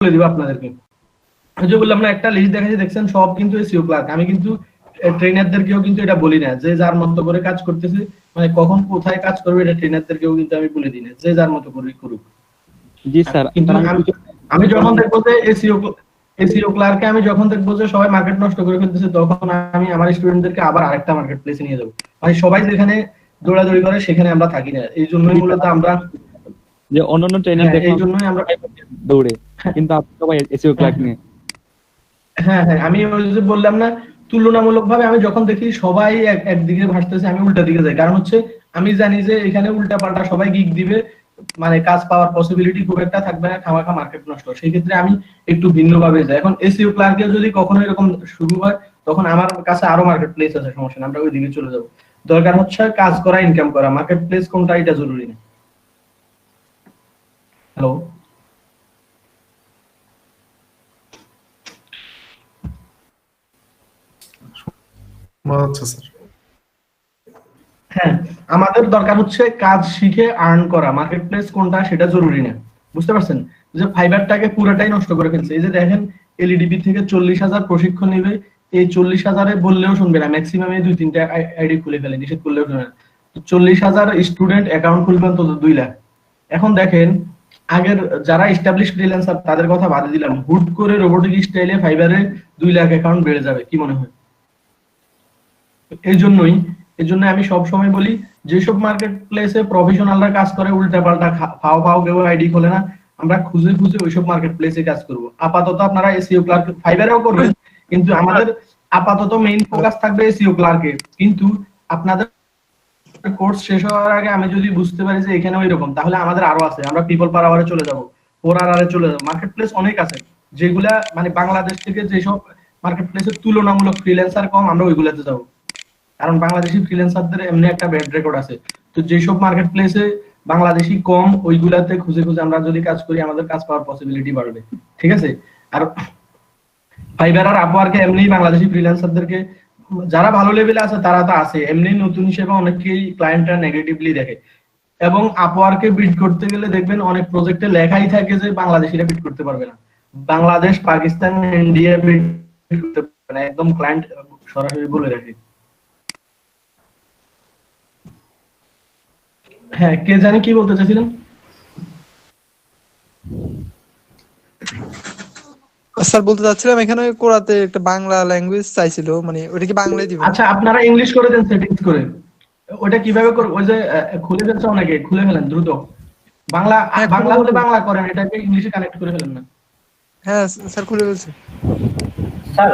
বলে দিব আপনাদেরকে। ওই যে বললাম না, একটা লিস্ট দেখাচ্ছি দেখছেন, সব কিন্তু এসইও ক্লার্ক। আমি কিন্তু ট্রেনারদেরকেও কিন্তু এটা বলি না যে যার মতো করে কাজ করতেছে, মানে কখন কোথায় কাজ করবে এটা ট্রেনারদেরকেও কিন্তু আমি বলে দিই না, যে যার মতো করে করুক। জি স্যার, কিন্তু আমি যখন দেখবো যে এসইও ক্লার্কে আমি যখন দেখবো যে সবাই মার্কেট নষ্ট করে ফেলতেছে, তখন আমি আমার স্টুডেন্টদেরকে আবার আরেকটা মার্কেট প্লেসে নিয়ে যাবো। মানে সবাই যেখানে দৌড়াদৌড়ি করে সেখানে আমরা থাকি না, এই জন্যই মূলত আমরা যে অন্যান্য ট্রেনার হ্যাঁ, এই দেখলাম জন্যই আমরা দৌড়ে, কিন্তু আপনি সবাই এসইও ক্লার্ক নিয়ে। হ্যাঁ হ্যাঁ, আমি ওই যে বললাম না, তুলনামূলক ভাবে আমি যখন দেখি সবাই একদিকে ভাসতেছে, আমি উল্টা দিকে যাই। কারণ হচ্ছে আমি জানি যে এখানে উল্টা পাল্টা সবাই গিক দিবে, মানে কাজ পাওয়ার পসিবিলিটি খুব একটা থাকবে না, খামাখা মার্কেট নষ্ট। সেই ক্ষেত্রে আমি একটু ভিন্ন ভাবে যাই। এখন এসইও ক্লার্কেও যদি কখনো এরকম শুরু হয়, তখন আমার কাছে আরো মার্কেট প্লেস আছে, সমস্যা না, আমরা ওই দিকে চলে যাবো। দরকার হচ্ছে কাজ করা, ইনকাম করা, মার্কেট প্লেস কোনটা এটা জরুরি না। হ্যালো, আচ্ছা স্যার। হ্যাঁ, আমাদের দরকার হচ্ছে কাজ শিখে আর্ন করা, মার্কেট প্লেস কোনটা সেটা জরুরি না। বুঝতে পারছেন? যে ফাইবারটাকে পুরোটাই নষ্ট করে ফেলছে। এই যে দেখেন, এলইডিবি থেকে 40,000 প্রশিক্ষণ নেবে, এই 40,000-এ বললেও শুনবে না, ম্যাক্সিমাম এই 2-3টা আইডি খুলে ফেলে, নিষেধ করলেও শুনবে না। 40,000 স্টুডেন্ট অ্যাকাউন্ট খুলবে অন্তত 2 লাখ। এখন দেখেন, আগের যারা এস্টাবলিশ ফ্রিল্যান্সার তাদের কথা বাদ দিলাম, হুট করে রোবোটিক স্টাইলে ফাইবারে 2 লাখ অ্যাকাউন্ট বেড়ে যাবে, কি মনে হয়? এই জন্য আমি সব সময় বলি, যেসব মার্কেট প্লেসে প্রফেশনালরা কাজ করে, উল্টা পাল্টা ফাও ফাও কেউ আইডি খোলে না, আমরা খুঁজে খুঁজে ওইসব মার্কেট প্লেসে কাজ করব। আপাতত আপনারা এসইও ক্লার্ক ফাইবারেও করবেন, কিন্তু আমাদের আপাতত মেইন ফোকাস থাকবে এসইও ক্লার্কে। কিন্তু আপনাদের কোর্স শেষ হওয়ার আগে আমি যদি বুঝতে পারি যে এখানে ওইরকম, তাহলে আমাদের আরো আছে, আমরা পিপল পার আওয়ারে চলে যাব, ফোর আওয়ারে চলে যাব। মার্কেট প্লেস অনেক আছে, যেগুলা মানে বাংলাদেশ থেকে যেসব মার্কেট প্লেসের তুলনামূলক ফ্রিল্যান্সার কম, আমরা ওইগুলাতে যাব। কারণ বাংলাদেশি ফ্রিল্যান্সারদের এমনি একটা ব্যাড রেকর্ড আছে। তো যেসব মার্কেট প্লেসে বাংলাদেশি কম, ওইগুলাতে খুঁজে খুঁজে আমরা যদি কাজ করি, আমাদের কাজ পাওয়ার পসিবিলিটি বাড়বে। ঠিক আছে? আর ফাইবার আর আপওয়ার্কে এমনি বাংলাদেশি ফ্রিল্যান্সারদেরকে, যারা ভালো লেভেলে আছে তারা তো আছে, এমনি নতুন হিসেবে অনেকেই ক্লায়েন্টরা নেগেটিভলি দেখে। এবং আপওয়ার্কে বিড করতে গেলে দেখবেন অনেক প্রজেক্টে লেখাই থাকে যে বাংলাদেশিরা বিড করতে পারবে না, বাংলাদেশ, পাকিস্তান, ইন্ডিয়া বিড করতে পারবে না, একদম ক্লায়েন্ট সরাসরি বলে রাখে। হ্যাঁ, কে জানি কি বলতে চাইছিলেন? স্যার বলতে চাচ্ছিলাম, এখানে কোরাতে একটা বাংলা ল্যাঙ্গুয়েজ চাইছিল, মানে ওটা কি বাংলায় দিবেন? আচ্ছা, আপনারা ইংলিশ করে দেন সেটিংস করে। ওটা কিভাবে করব? ওই যে খুলে ফেলছে অনেকে, খুলে ফেলেন দ্রুত। বাংলা হ্যাঁ খুলে বাংলা হলে ফেলছি। বাংলা করেন, এটাকে ইংলিশে কানেক্ট করে ফেলেন না। হ্যাঁ স্যার খুলে ফেলছি। স্যার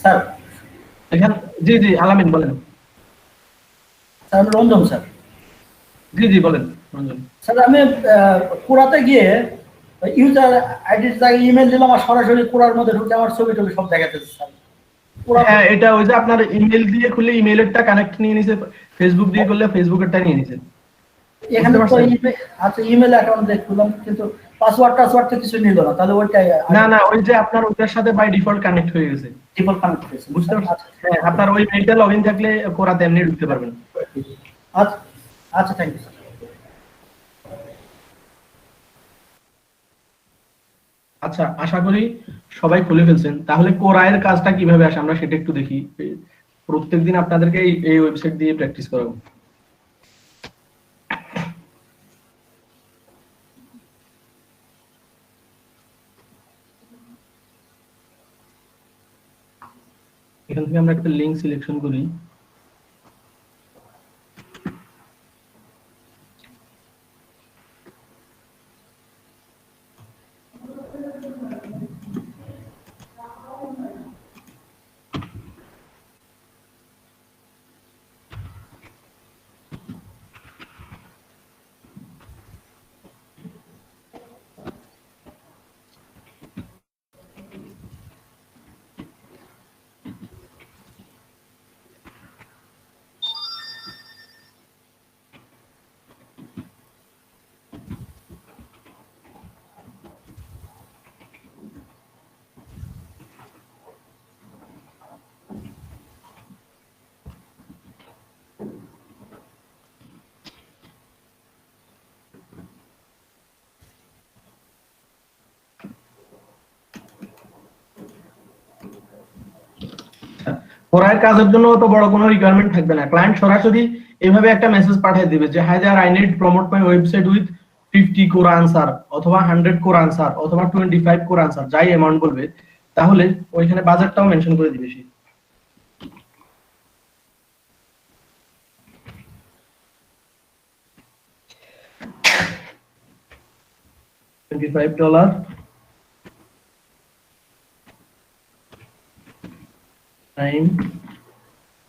স্যার এখান জি জি, আলামিন বলেন। স্যার আমি রঞ্জন স্যার। জি জি, বলেন রঞ্জন। স্যার আমি কোরাতে গিয়ে ইউজার আইডির জায়গায় ইমেল দিলাম, আর সরাসরি কোরার মধ্যে ঢুকে আমার ছবি টবি সব দেখাতেছে স্যার। হ্যাঁ, এটা ওই যে আপনার ইমেল দিয়ে খুললে ইমেলেরটা কানেক্ট নিয়ে নিছে, ফেসবুক দিয়ে করলে ফেসবুকেরটা নিয়ে নিছে। এখানে তো আচ্ছা ইমেল অ্যাকাউন্ট দেখলাম, কিন্তু পাসওয়ার্ড টাসওয়ার্ড তো কিছু নিল না, তাহলে ওইটাই না না, ওই যে আপনার ওইটার সাথে বাই ডিফল্ট কানেক্ট হয়ে গেছে। ডিফল্ট কানেক্ট হয়েছে, বুঝতে পারছেন? আচ্ছা হ্যাঁ, আপনার ওই মেইলটা লগইন থাকলে কোরাতে এমনি ঢুকতে পারবেন। আচ্ছা আচ্ছা, থ্যাংক ইউ স্যার। আচ্ছা, আশা করি সবাই খুলে ফেলছেন। তাহলে কোরায়ের কাজটা কিভাবে আসে আমরা সেটা একটু দেখি। প্রত্যেকদিন আপনাদেরকে এই ওয়েবসাইট দিয়ে প্র্যাকটিস করাবো। এখান থেকে আমরা একটা লিংক সিলেকশন করি। পড়ার কাজের জন্য তো বড় কোনো রিকোয়ারমেন্ট থাকবে না, ক্লায়েন্ট সরাসরি এভাবে একটা মেসেজ পাঠিয়ে দিবে যে hi there I need promote my website with 50 Quora answer অথবা 100 কোর আনসার অথবা 25 কোর আনসার, যাই অ্যামাউন্ট বলবে, তাহলে ওইখানে বাজেটটাও মেনশন করে দিবে সে। $25 টাইম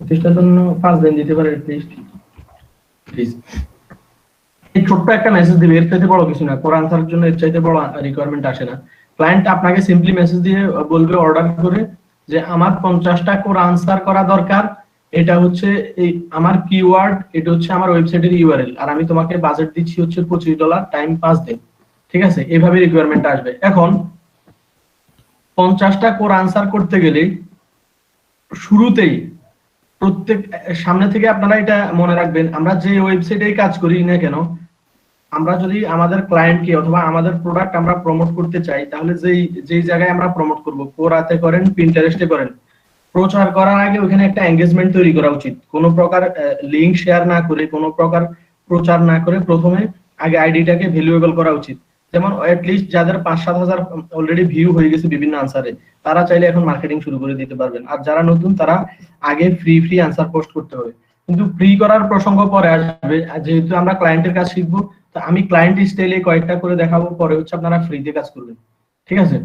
প্রতিষ্ঠার জন্য 5 দিন দিতে পারে লিস্ট প্লিজ। এই ছোট্ট একটা মেসেজ দিবে, এর চাইতে বড় কিছু না, কোর আনসারের জন্য এর চাইতে বড় রিকোয়ারমেন্ট আসে না। ক্লায়েন্ট আপনাকে সিম্পলি মেসেজ দিয়ে বলবে অর্ডার করে যে আমার 50টা কোর আনসার করা দরকার, এটা হচ্ছে এই আমার কিওয়ার্ড, এটা হচ্ছে আমার ওয়েবসাইটের ইউআরএল, আর আমি তোমাকে বাজেট দিচ্ছি হচ্ছে $25, টাইম 5 দিন। ঠিক আছে, এইভাবে রিকোয়ারমেন্ট আসবে। এখন 50টা কোর আনসার করতে গেলে শুরুতেই প্রত্যেক সামনে থেকে আপনারা এটা মনে রাখবেন, আমরা যে ওয়েবসাইটে কাজ করি না কেন, আমরা যদি আমাদের ক্লায়েন্টকে অথবা আমাদের প্রোডাক্ট আমরা প্রমোট করতে চাই, তাহলে যেই জায়গায় আমরা প্রমোট করব, কোরাতে করেন, পিন্টারেস্টে করেন, প্রচার করার আগে ওখানে একটা এঙ্গেজমেন্ট তৈরি করা উচিত। কোনো প্রকার লিংক শেয়ার না করে, কোনো প্রকার প্রচার না করে প্রথমে আগে আইডিটাকে ভ্যালুয়েবল করা উচিত। যেমন অ্যাটলিস্ট যাদের 5-7 হাজার অলরেডি ভিউ হয়ে গেছে বিভিন্ন আনসারে, তারা চাইলে এখন মার্কেটিং শুরু করে দিতে পারবেন। আর যারা নতুন তারা আগে ফ্রি আনসার পোস্ট করতে হবে, কিন্তু ফ্রি করার প্রসঙ্গ পরে আসবে। যেহেতু আমরা ক্লায়েন্টের কাজ শিখবো, তো আমি ক্লায়েন্ট স্টাইলে কয়েকটা করে দেখাবো, পরে হচ্ছে আপনারা ফ্রিতে কাজ করবেন। ঠিক আছে,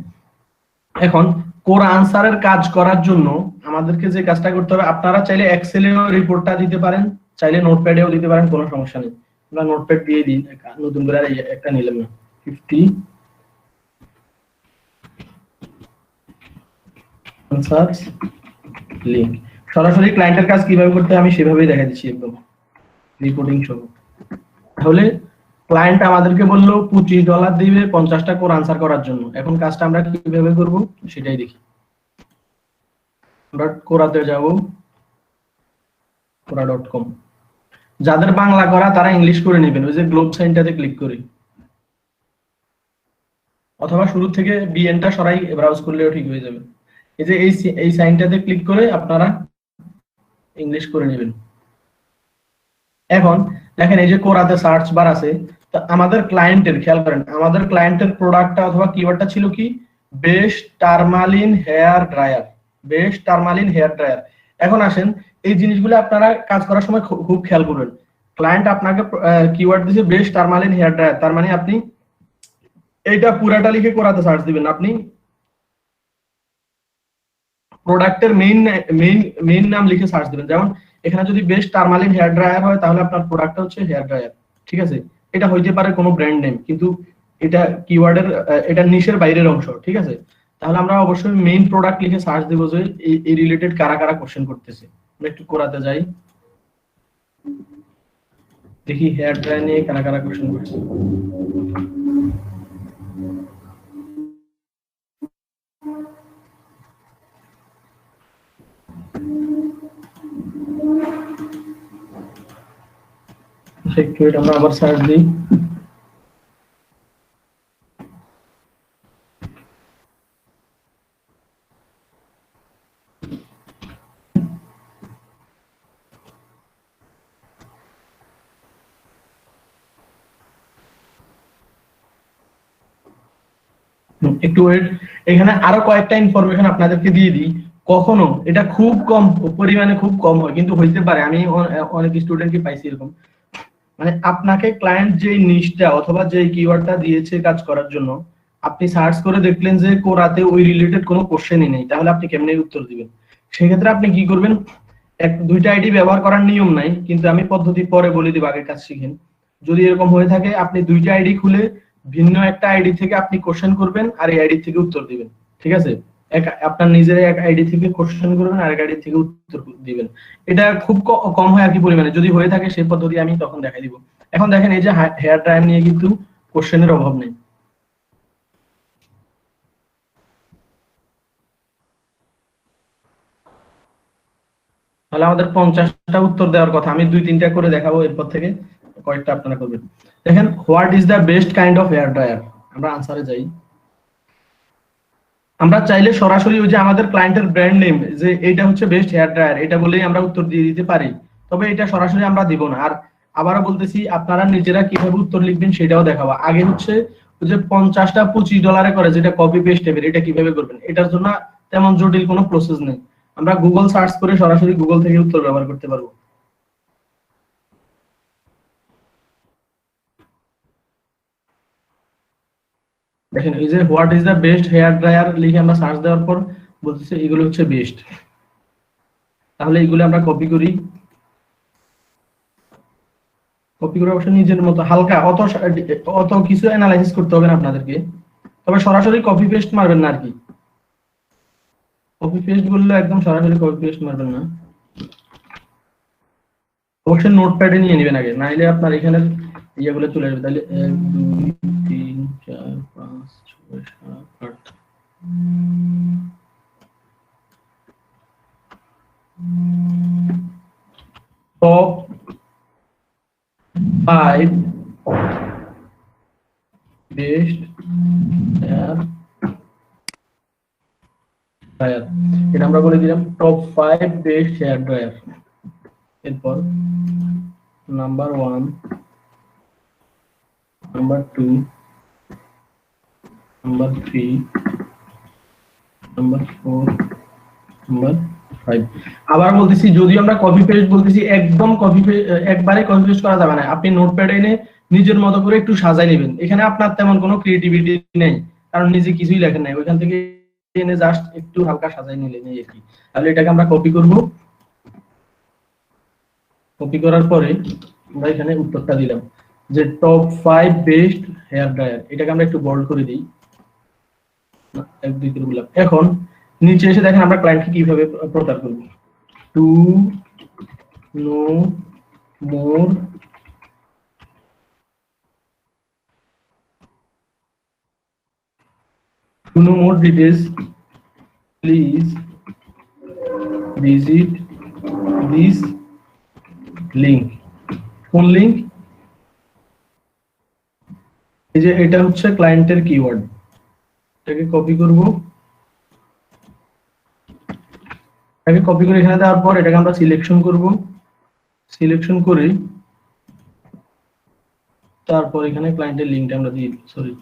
এখন কোর আনসারের কাজ করার জন্য আমাদেরকে যে কাজটা করতে হবে, আপনারা চাইলে এক্সেলেও রিপোর্টটা দিতে পারেন, চাইলে নোটপ্যাডেও দিতে পারেন, কোনো সমস্যা নেই। আমরা নোটপ্যাড দিয়ে দিই, নতুন করে একটা নিলাম না। 50 আনসারস লিংক, সরাসরি ক্লায়েন্টের কাজ কিভাবে করতে হয় আমি সেভাবেই দেখা দিচ্ছি একদম রিপোর্টিং সহ। তাহলে ক্লায়েন্ট আমাদেরকে বললো $25 দিবে 50টা কোর আনসার করার জন্য। এখন কাজটা আমরা কিভাবে করব সেটাই দেখি। আমরা কোরাতে যাব, quora.com। যাদের বাংলা করা তারা ইংলিশ করে নেবেন, ওই যে গ্লোব সাইনটাতে ক্লিক করে, অথবা শুরু থেকে বিএনটা সরাই ব্রাউজ করলেও ঠিক হয়ে যাবে। এই যে এই সাইনটাতে ক্লিক করে আপনারা ইংলিশ করে নেবেন। এখন দেখেন এই যে কোরাতে সার্চ বার আছে, তো আমাদের ক্লায়েন্টের, খেয়াল করেন আমাদের ক্লায়েন্টের প্রোডাক্টটা অথবা কিওয়ার্ডটা ছিল কি, best tourmaline hair dryer, best tourmaline hair dryer. এখন আসেন এই জিনিসগুলো আপনারা কাজ করার সময় খুব খেয়াল করবেন। ক্লায়েন্ট আপনাকে কিওয়ার্ড দিয়েছে বেস্ট টার্মালিন হেয়ার ড্রায়ার, তার মানে আপনি এইটা পুরাটা লিখে কোরাতে সার্চ দিবেন। আপনি প্রোডাক্টের মেইন নাম লিখে সার্চ দিবেন। যেমন এখানে যদি বেস্ট টার্মালিন হেয়ার ড্রায়ার হয়, তাহলে আপনার প্রোডাক্টটা হচ্ছে হেয়ার ড্রায়ার। ঠিক আছে, এটা হইতে পারে কোনো ব্র্যান্ড নেম, কিন্তু এটা কিওয়ার্ডের, এটা নিশের বাইরের অংশ। ঠিক আছে, তাহলে আমরা অবশ্যই মেইন প্রোডাক্ট লিখে সার্চ দেব যে এই রিলেটেড কারা কারা কোশ্চেন করতেছে। আমরা একটু কোরাতে যাই, দেখি হেয়ার ড্রায়ার নিয়ে কারা কারা কোশ্চেন করছে। একটু এটা আমরা আবার সার্চ দিই। একটু ওয়েট, এখানে আরো কয়েকটা ইনফরমেশন আপনাদেরকে দিয়ে দিই। কখনো এটা খুব কম পরিমাণে, খুব কম হয়, কিন্তু হইতে পারে, আমি অনেক স্টুডেন্টকে পাইছি এরকম। মানে আপনাকে ক্লায়েন্ট যে নিশটা অথবা যে কিওয়ার্ডটা দিয়েছে কাজ করার জন্য, আপনি সার্চ করে দেখলেন যে কোরাতে ওই রিলেটেড কোনো কোশ্চেনই নেই, তাহলে আপনি কেমনে উত্তর দিবেন? সেক্ষেত্রে আপনি কি করবেন, দুইটা আইডি ব্যবহার করার নিয়ম নাই, কিন্তু আমি পদ্ধতি পরে বলে দিব, আগে কাজ শিখেন। যদি এরকম হয়ে থাকে, আপনি দুইটা আইডি খুলে ভিন্ন একটা আইডি থেকে আপনি কোশ্চেন করবেন আর এই আইডি থেকে উত্তর দিবেন। ঠিক আছে, আপনার নিজের এক আইডি থেকে কোশ্চেন করবেন আর এক আইডি থেকে উত্তর দিবেন। এটা খুব কম হয় আর কি পরিমাণে, যদি হয়ে থাকে সেই পদ্ধতি আমি তখন দেখাই দিব। এখন দেখেন এই যে হেয়ার ড্রায়ার নিয়ে কিন্তু কোশ্চেনের অভাব নেই। তাহলে আমাদের 50টা উত্তর দেওয়ার কথা, আমি 2-3টা করে দেখাবো, এরপর থেকে কয়েকটা আপনারা করবেন। দেখেন, what is the best kind of hair dryer, আমরা আনসারে যাই। আমরা চাইলে সরাসরি ওই যে আমাদের ক্লায়েন্টের ব্র্যান্ড নেম যে এটা হচ্ছে বেস্ট হেয়ার ড্রায়ার এটা বলেই আমরা উত্তর দিয়ে দিতে পারি, তবে এটা সরাসরি আমরা দিব না। আর আবারও বলতেছি, আপনারা নিজেরা কিভাবে উত্তর লিখবেন সেটাও দেখাবো। আগে হচ্ছে ওই যে 50টা $25 করে যেটা কপি পেস্ট টেবিল, এটা কিভাবে করবেন, এটার জন্য তেমন জটিল কোনো প্রসেস নেই। আমরা গুগল সার্চ করে সরাসরি গুগল থেকে উত্তর ব্যবহার করতে পারবো। দেখেন এই যে what is the best hair dryer লিখে আমরা সার্চ দেওয়ার পর বলতেছে এগুলো হচ্ছে বেস্ট। তাহলে এগুলো আমরা কপি করি, কপি করে অবশ্য নিজের মতো হালকা, অত কিছু অ্যানালাইসিস করতে হবে না আপনাদেরকে, তবে সরাসরি কপি পেস্ট মারবেন না আর কি। কপি পেস্ট বললে একদম সরাসরি কপি পেস্ট মারবেন না, অবশ্যই নোটপ্যাডে নিয়ে নেবেন আগে, নাইলে আপনার এখানে ইয়েগুলো চলে আসবে। তাহলে 1 2 3 4 5 6 7 8 টপ 5 বেস্ট হেয়ার ড্রায়ার, এটা আমরা বলে দিলাম টপ 5 বেস্ট হেয়ার ড্রায়ার। এরপর number 1, number 2, number 3, number 4, number 5। আবার বলতেছি, যদি আমরা কপি পেস্ট বলতেছি, একদম কপি একবারে কপি পেস্ট করা যাবে না। আপনি নোটপ্যাডে এনে নিজের মতো করে একটু সাজাই নেবেন। এখানে আপনার তেমন কোনো ক্রিয়েটিভিটি নেই, কারণ নিজে কিছুই লেখেন নাই, ওইখান থেকে এনে জাস্ট একটু হালকা সাজাই নিলেন এই আর কি। তাহলে এটাকে আমরা কপি করব। কপি করার পরে আমরা এখানে উত্তরটা দিলাম যে টপ 5 বেস্ট হেয়ার ড্রায়ার, এটাকে আমরা একটু বোল্ড করে দিই, 1 2 3 বললাম। এখন নিচে এসে দেখেন আমরা ক্লায়েন্টকে কিভাবে প্রচার করব। To know more details please visit this link. কোন লিংক? এই যে এটা হচ্ছে ক্লায়েন্টের কিওয়ার্ড, এটাকে কপি করব। এটাকে কপি করে এখানে দেওয়ার পর এটাকে আমরা সিলেকশন করব, সিলেকশন করে তারপর এখানে ক্লায়েন্টের লিংকটা আমরা দিয়ে দিই, সরি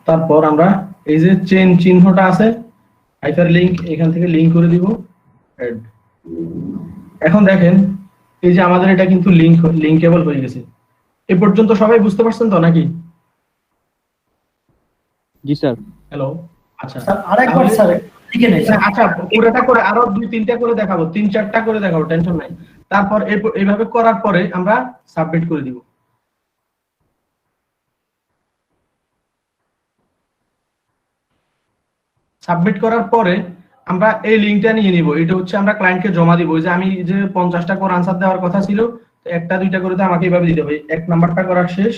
তারপর আমরা এই যে চেন চিহ্নটা আছে হাইপার লিংক, এখান থেকে লিংক করে দিব অ্যাড। এখন দেখেন এই যে আমাদের এটা কিন্তু লিংকেবল হয়ে গেছে। এ পর্যন্ত সবাই বুঝতে পারছেন তো নাকি? জি স্যার। হ্যালো, আচ্ছা স্যার আরেকবার স্যার লিখে নেই স্যার। আচ্ছা পুরোটা করে আরো 2 3টা করে দেখাবো, 3 4টা করে দেখাবো, টেনশন নাই। তারপর এইভাবে করার পরে আমরা সাবমিট করে দিব। সাবমিট করার পরে আমরা এই লিংকটা নিয়ে নিব, এটা হচ্ছে আমরা ক্লায়েন্টকে জমা দিব। যে আমি যে 50টা করে আনসার দেওয়ার কথা ছিল, তো 1টা 2টা করে তো আমাকে এইভাবে দিতে হবে। 1 নাম্বারটা করা শেষ,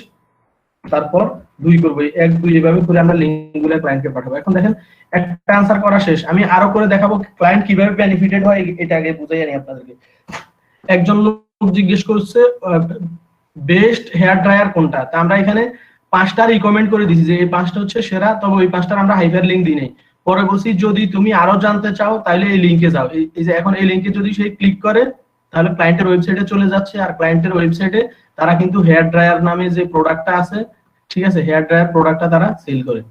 তারপর 2 করব, 1 2 এইভাবে করে আমরা লিংকগুলো ক্লায়েন্টকে পাঠাবো। এখন দেখেন একটা আনসার করা শেষ, আমি আরো করে দেখাবো ক্লায়েন্ট কিভাবে বেনিফিটেড হয়, এটা আগে বুঝাই আনি আপনাদেরকে। একজন লোক জিজ্ঞেস করছে বেস্ট হেয়ার ড্রায়ার কোনটা, তা আমরা এখানে 5টা রিকমেন্ড করে দিয়েছি যে এই 5টা হচ্ছে সেরা, তবে ওই 5টার আমরা হাইপার লিংক দিই নাই। পরে বলছি যদি তুমি আরো জানতে চাও তাহলে এই লিংকে যাও। এই যে এখন এই লিংকে যদি সে ক্লিক করে তাহলে ক্লায়েন্টের ওয়েবসাইটে চলে যাচ্ছে, আর ক্লায়েন্টের ওয়েবসাইটে তারা কিন্তু হেয়ার ড্রায়ার নামে যে প্রোডাক্টটা আছে, ঠিক আছে, হেয়ার ড্রায়ার প্রোডাক্টটা তারা সেল করে।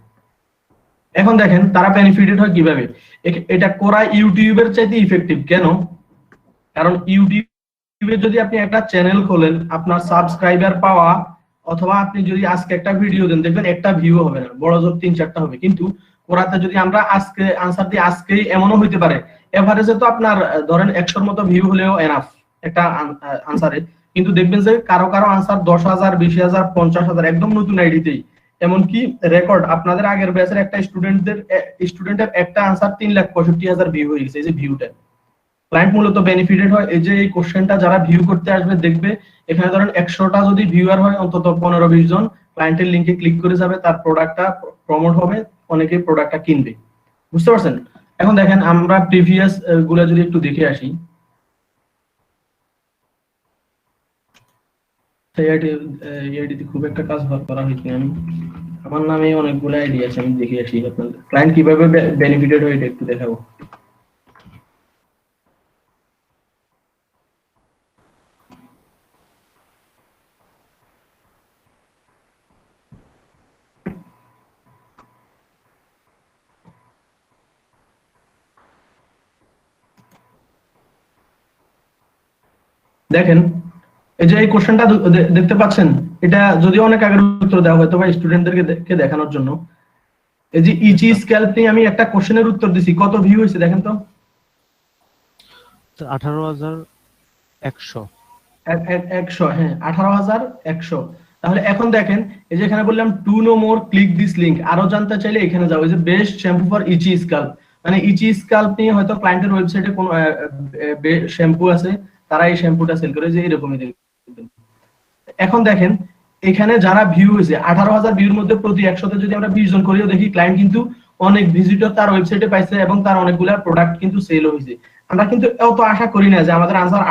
এখন দেখেন তারা বেনিফিটেড হয় কিভাবে। এটা করা ইউটিউবের চাইতে ইফেক্টিভ। কেন? কারণ ইউটিউবে যদি আপনি একটা চ্যানেল খোলেন, আপনার সাবস্ক্রাইবার পাওয়া, অথবা আপনি যদি আজকে একটা ভিডিও দেন, দেখবেন একটা ভিউ হবে না, বড় জোর 3 4টা হবে। কিন্তু কোরাতে যদি আমরা আজকে আনসার দিই, আজকেই এমনও হইতে পারে এভারেজে তো আপনার ধরেন 100-র মতো ভিউ হলেও এনাফ একটা আনসারে, কিন্তু দেখবেন যে কারো কারো আনসার 10,000 20,000 50,000 একদম নতুন আইডিতেই। এমনকি রেকর্ড আপনাদের আগের ব্যাচের একটা স্টুডেন্টের একটা আনসার 3,65,000 ভিউ হয়ে গেছে। এই যে ভিউটা, ক্লায়েন্ট মূলত বেনিফিটেড হয়। এই যে এই কোশ্চেনটা যারা ভিউ করতে আসবে দেখবে এখানে ধরেন 100টা যদি ভিউয়ার হয়, অন্তত 15-20 জন ক্লায়েন্টের লিংকে ক্লিক করে যাবে, তার প্রোডাক্টটা প্রমোট হবে, অনেকে প্রোডাক্টটা কিনবে। বুঝতে পারছেন? এখন দেখেন আমরা প্রিভিয়াস গুলা যদি একটু দেখে আসি, এআইডিতে খুব একটা কাজ করা হয়নি আমি। আমার নামে অনেকগুলো আইডি আছে, আমি দেখে আসি আপনাদের ক্লায়েন্ট কিভাবে বেনিফিটেড হয় এটা একটু দেখাবো। দেখেন এই যে এই কোশ্চেনটা দেখতে পাচ্ছেন, এটা যদিও অনেক আগের উত্তর দেওয়া হয়তো বা স্টুডেন্টদেরকে দেখানোর জন্য। এই যে ইজি স্ক্যাল্প নিয়ে আমি একটা কোশ্চেনের উত্তর দিছি, কত ভিউ হয়েছে দেখেন তো। 18,100। 100, হ্যাঁ 18,100। তাহলে এখন দেখেন এই যে এখানে বললাম to know more click this link, আরো জানতে চাইলে এখানে যাও। এই যে best shampoo for itchy scalp, মানে ইচি স্ক্যাল্প নিয়ে হয়তো ক্লায়েন্টের ওয়েবসাইটে কোন শ্যাম্পু আছে, তারা এই শ্যাম্পুটা সেল করে, যে এরকমই দেখবেন। এখন দেখেন এখানে যারা ভিউ হয়েছে 18,000 ভিউর মধ্যে প্রতি 100তে যদি আমরা 20 জন করিও দেখি, ক্লায়েন্ট কিন্তু অনেক ভিজিটর তার ওয়েবসাইটে পাইছে এবং তার অনেকগুলা প্রোডাক্ট কিন্তু সেল হয়েছে। আমরা কিন্তু এত আশা করি না যে আমাদের আনসার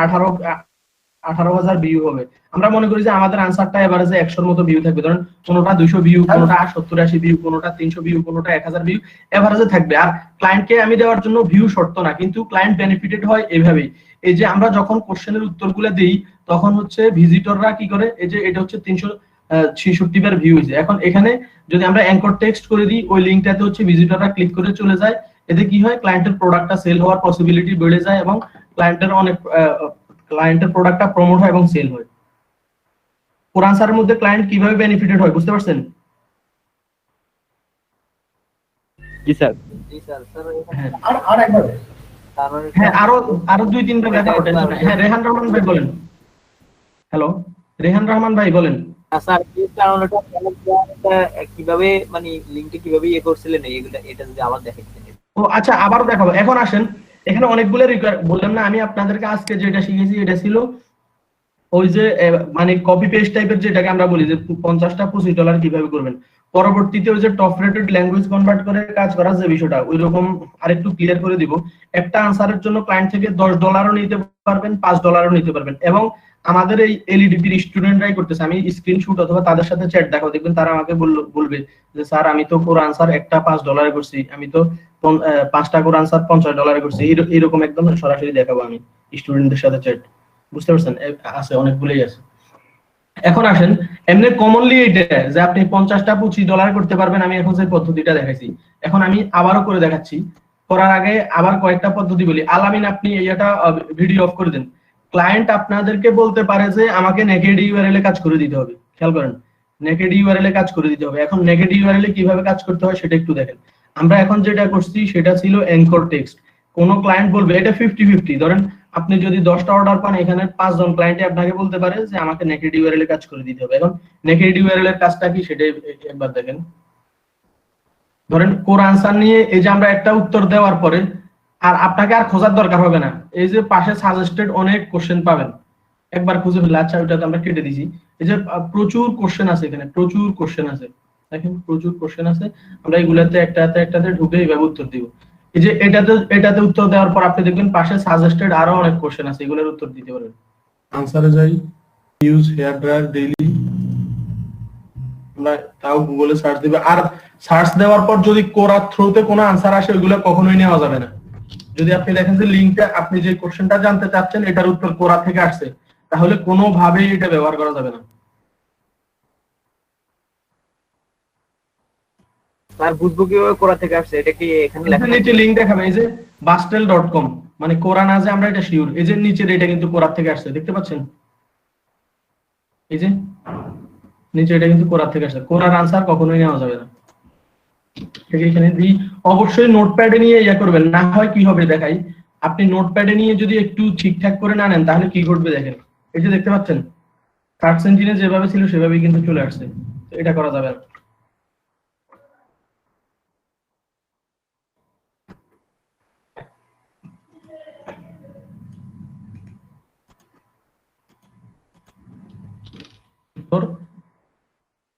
18,000 ভিউ হবে। আমরা মনে করি যে আমাদের আনসারটা এভারেজে 100-র মতো ভিউ থাকবে, ধরেন কোনোটা 200 ভিউ, কোনোটা 70-80 ভিউ, কোনোটা 300 ভিউ, কোনোটা 1000 ভিউ এভারেজে থাকবে। আর ক্লায়েন্টকে আমি দেওয়ার জন্য ভিউ শর্ত না, কিন্তু ক্লায়েন্ট বেনিফিটেড হয় এইভাবেই। এই যে আমরা যখন কোশ্চেনের উত্তরগুলো দেই তখন হচ্ছে ভিজিটররা কি করে, এই যে এটা হচ্ছে 366 বার ভিউ হয়েছে। এখন এখানে যদি আমরা অ্যাঙ্কর টেক্সট করে দিই, ওই লিংকটাতে হচ্ছে ভিজিটররা ক্লিক করে চলে যায়। এতে কি হয়, ক্লায়েন্টের প্রোডাক্টটা সেল হওয়ার পসিবিলিটি বেড়ে যায় এবং ক্লায়েন্টের প্রোডাক্টটা প্রমোট হয় এবং সেল হয়। কোরআন স্যারের মধ্যে ক্লায়েন্ট কিভাবে বেনিফিটেড হয় বুঝতে পারছেন? জি স্যার। হ্যাঁ আর একবার হ্যাঁ আরো 2-3বার দেখা ওঠে। হ্যাঁ রেহান রহমান ভাই বলেন। হ্যালো রেহান রহমান ভাই বলেন। স্যার এই কারণটা কিভাবে মানে লিংকটা কিভাবে করছিলেন এগুলা, এটা যদি আবার দেখাইতেন। ও আচ্ছা, আবারও দেখাবো। এখন আসেন, এখানে অনেকগুলো বললাম না আমি আপনাদেরকে আজকে যেটা শিখেছি, এটা ছিল ওই যে মানে কপি পেস্ট টাইপের, যেটাকে আমরা বলি যে 50টা $25 কিভাবে করবেন। পরবর্তীতে ওই যে টপ রেটেড ল্যাঙ্গুয়েজ কনভার্ট করে কাজ করার যে বিষয়টা, ওই রকম আরেকটু ক্লিয়ার করে দিব। একটা আনসারের জন্য ক্লায়েন্ট থেকে $10 নিতে পারবেন, $5 নিতে পারবেন। এবং আমাদের এই এলইডিপির স্টুডেন্টরাই করতেছে, আমি স্ক্রিনশট অথবা তাদের সাথে চ্যাট দেখাও, দেখবেন তারা আমাকে বলবে যে স্যার আমি তো কোর আনসার একটা $5 করছি, আমি তো 5টা কোর আনসার $50 করছি। এরকম একদম সরাসরি দেখাবো আমি স্টুডেন্টদের সাথে চ্যাট। বুঝতে পারছেন? আছে, অনেকগুলোই আছে। এখন আসেন, এমনি কমনলি এটা যে আপনি 50টা $25 করতে পারবেন, আমি এখন যে পদ্ধতিটা দেখাইছি, এখন আমি আবারও করে দেখাচ্ছি। করার আগে আবার কয়েকটা পদ্ধতি বলি। আলামিন আপনি এইটা ভিডিও অফ করে দেন। ক্লায়েন্ট আপনাদেরকে বলতে পারে যে আমাকে নেকেড ইউআরএল এ কাজ করে দিতে হবে, খেয়াল করেন, নেকেড ইউআরএল এ কাজ করে দিতে হবে। এখন নেকেড ইউআরএল এ কিভাবে কাজ করতে হয় সেটা একটু দেখেন। আমরা এখন যেটা করছি সেটা ছিল অ্যাঙ্কর টেক্সট। কোন ক্লায়েন্ট বলবে, এটা 50-50, ধরেন আপনি যদি 10টা অর্ডার পান, এখানে 5 জন ক্লায়েন্টে আপনাকে বলতে পারে যে আমাকে নেকেড ইউআরএল এ কাজ করে দিতে হবে। এখন নেকেড ইউআরএল এর কাজটা কি সেটা একবার দেখেন। ধরেন কোর আনসার নিয়ে এই যে আমরা একটা উত্তর দেওয়ার পরে আর আপনাকে আর খোঁজার দরকার হবে না, এই যে পাশে সাজেস্টেড অনেক কোশ্চেন পাবেন, একবার খুঁজে ফেললে। আচ্ছা ওটা তো আমরা কেটে দিছি। এই যে প্রচুর কোশ্চেন আছে, এখানে প্রচুর কোশ্চেন আছে, দেখেন প্রচুর কোশ্চেন আছে। আমরা এগুলাতে একটাতে ঢুকে এইভাবে উত্তর দিব। এই যে এটাতে উত্তর দেওয়ার পর আপনি দেখবেন পাশে সাজেস্টেড আরো অনেক কোশ্চেন আছে, এগুলোর উত্তর দিতে পারবেন। আনসারে যাই, ইউজ হেয়ার ড্রায়ার ডেইলি, আমরা তাও গুগলে সার্চ দিবে। আর সার্চ দেওয়ার পর যদি কোরার থ্রুতে কোনো আনসার আসে, ওইগুলো কখনোই নেওয়া যাবে না। যদি আপনি দেখেন যে লিংকটা, আপনি যে কোশ্চেনটা জানতে চাচ্ছেন এটার উত্তর কোরা থেকে আসছে, তাহলে কোনোভাবেই এটা ব্যবহার করা যাবে না। স্যার বুঝবো কিভাবে কোরা থেকে আসছে, এটা কি এখানে লেখা আছে? নিচে লিংক দেখাবে, এই যে bastel.com, মানে কোরা না যে আমরা এটা শিওর, এই যে নিচের এটা কিন্তু কোরা থেকে আসছে, দেখতে পাচ্ছেন? এই যে নিচে এটা কিন্তু কোরা থেকে আসছে। কোরার আনসার কখনোই নেওয়া যাবে না। এখানে অবশ্যই নোটপ্যাডে নিয়ে ইয়া করবেন, না হয় কি হবে দেখাই। আপনি নোটপ্যাডে নিয়ে যদি একটু ঠিকঠাক করে না নেন তাহলে কি ঘটবে দেখেন। এই যে দেখতে পাচ্ছেন সার্চ ইঞ্জিনে যেভাবে ছিল সেভাবেই কিন্তু চলে আসছে, এটা করা যাবে না।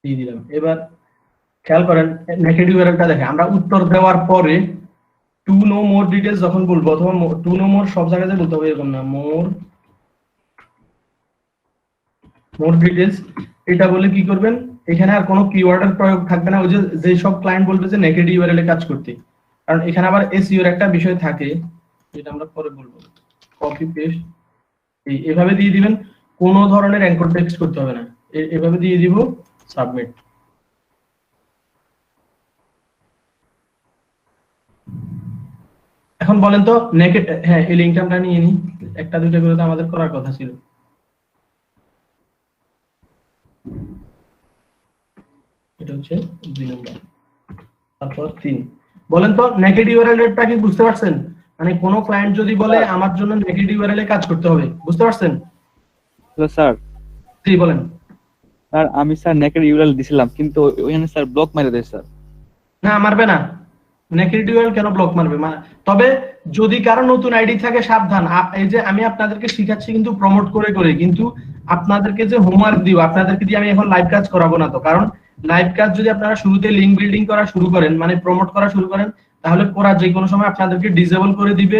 দিয়ে দিলাম। এবার খেয়াল করেন নেকেড ইউআরএলটা দেখে আমরা উত্তর দেওয়ার পরে টু নো মোর ডিটেইলস যখন বলবো, অথবা টু নো মোর সব জায়গায় বলতে হবে এরকম না, মোর মোর ডিটেইলস, এটা বলে কি করবেন, এখানে আর কোনো কিওয়ার্ডের প্রয়োগ থাকবে না। ওই যে সব ক্লায়েন্ট বলবে যে নেকেড ইউআরএল এ কাজ করতে, কারণ এখানে আবার এসইও এর একটা বিষয় থাকে, যেটা আমরা পরে বলবো। কপি পেস্ট এভাবে দিয়ে দিবেন, কোনো ধরনের অ্যাঙ্কর টেক্সট করতে হবে না, এভাবে দিয়ে দিব, সাবমিট। এখন বলেন তো নেকেড, হ্যাঁ এই লিংকটা আমরা নিয়ে নিই, একটা দুইটা করে তো আমাদের করার কথা ছিল। এটা হচ্ছে 2 নম্বর, তারপর 3। বলেন তো নেকেড ইউআরএল টা কি বুঝতে পারছেন? মানে কোনো ক্লায়েন্ট যদি বলে আমার জন্য নেকেড ইউআরএল এ কাজ করতে হবে, বুঝতে পারছেন? Hello sir. জি বলেন। স্যার আমি স্যার নেকেড ইউআরএল দিছিলাম, কিন্তু ওখানে স্যার ব্লক মেরে দেয় স্যার। না মারবে না, নেকেড ইউআরএল কেন ব্লক মারবে? তবে যদি কারো নতুন আইডি থাকে সাবধান, এই যে আমি আপনাদেরকে শিখাচ্ছি কিন্তু প্রমোট করে করে, কিন্তু আপনাদেরকে যে হোমওয়ার্ক দিব, আপনাদেরকে দিয়ে আমি এখন লাইভ কাজ করাবো না তো, কারণ লাইভ কাজ যদি আপনারা শুরুতে লিংক বিল্ডিং করা শুরু করেন, মানে প্রমোট করা শুরু করেন, তাহলে ওরা যে কোনো সময় আপনাদেরকে ডিসেবল করে দিবে